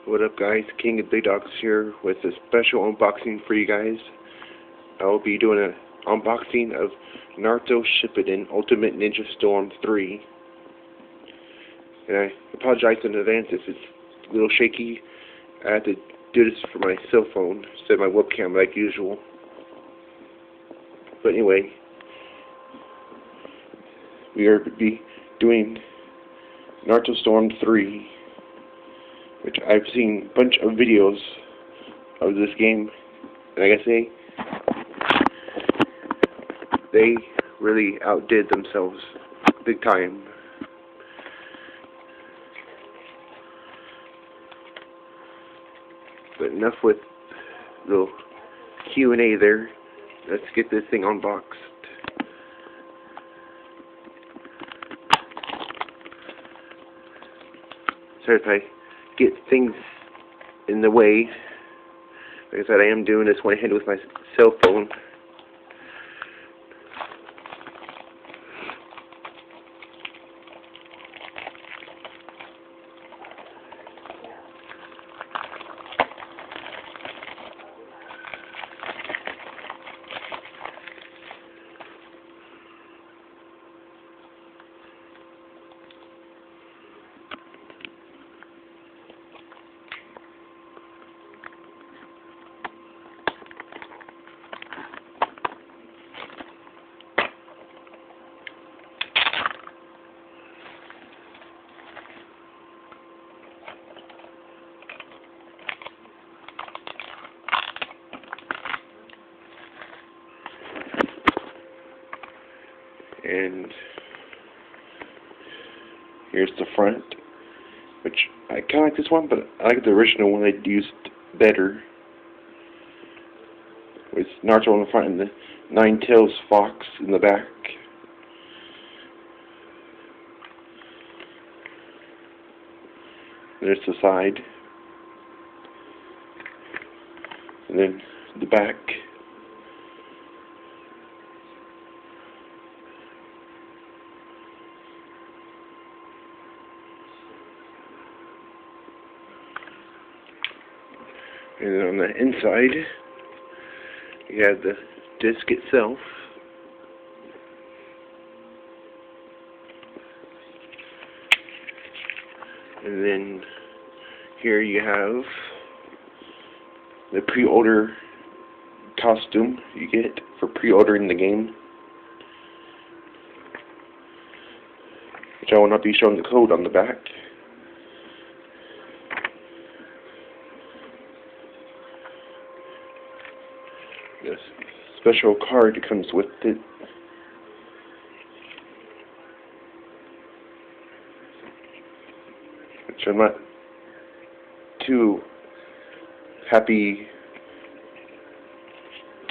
What up, guys? King of Big Dogs here with a special unboxing for you guys. I will be doing an unboxing of Naruto Shippuden Ultimate Ninja Storm 3. And I apologize in advance if it's a little shaky. I have to do this for my cell phone instead of my webcam like usual. But anyway, we are be doing Naruto Storm 3. Which I've seen a bunch of videos of this game, and I gotta say, they really outdid themselves big time. But enough with the Q&A there. Let's get this thing unboxed. Sorry if I get things in the way. Like I said, I am doing this one hand with my cell phone. And here's the front, which I kind of like this one, but I like the original one they used better. With Naruto on the front and the Nine-Tails Fox in the back. There's the side. And then the back. And then on the inside, you have the disc itself. And then here you have the pre-order costume you get for pre-ordering the game. Which I will not be showing the code on the back. This special card comes with it. Which I'm not too happy,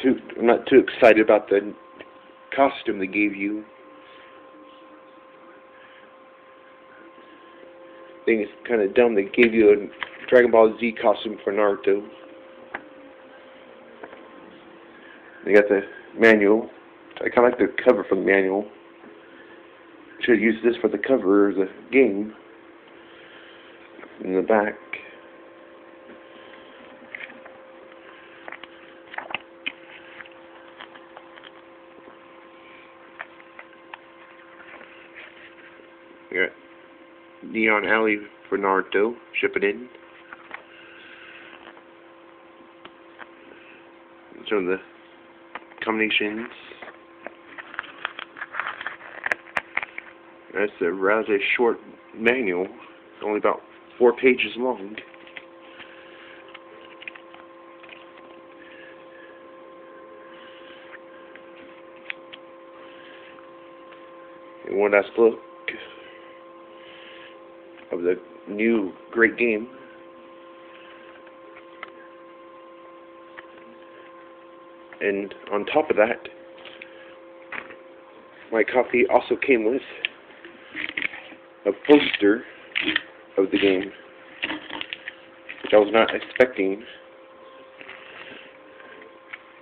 I'm not too excited about the costume they gave you. I think it's kind of dumb they gave you a Dragon Ball Z costume for Naruto. They got the manual. I kind of like the cover for the manual. Should have used this for the cover of the game. In the back. We got Neon Alley for Naruto. Shippuden. Some of the combinations. That's a rather short manual, only about 4 pages long. And one last look of the new great game. And on top of that, my copy also came with a poster of the game, which I was not expecting.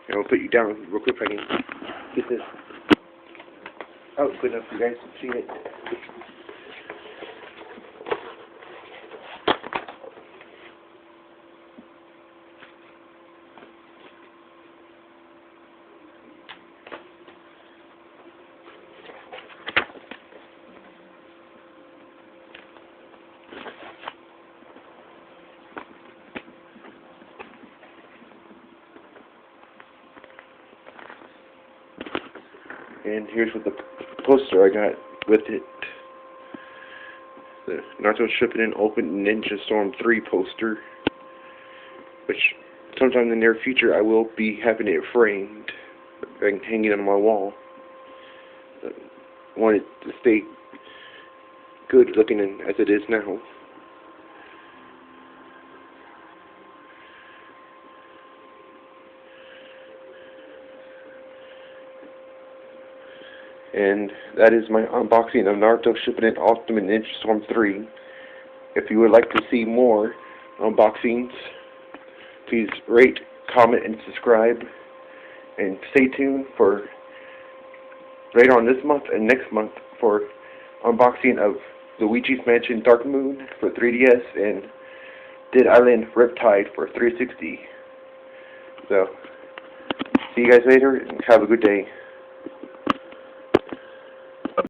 And I'll put you down real quick if I can get this out good enough for you guys to see it. And here's what the poster I got with it. The Naruto Shippuden Ultimate Ninja Storm 3 poster, which sometime in the near future I will be having it framed and hanging on my wall. I want it to stay good looking as it is now. And that is my unboxing of Naruto Shippuden Ultimate Ninja Storm 3. If you would like to see more unboxings, please rate, comment, and subscribe. And stay tuned for later on this month and next month for unboxing of Luigi's Mansion Dark Moon for 3DS and Dead Island Riptide for 360. So, see you guys later and have a good day.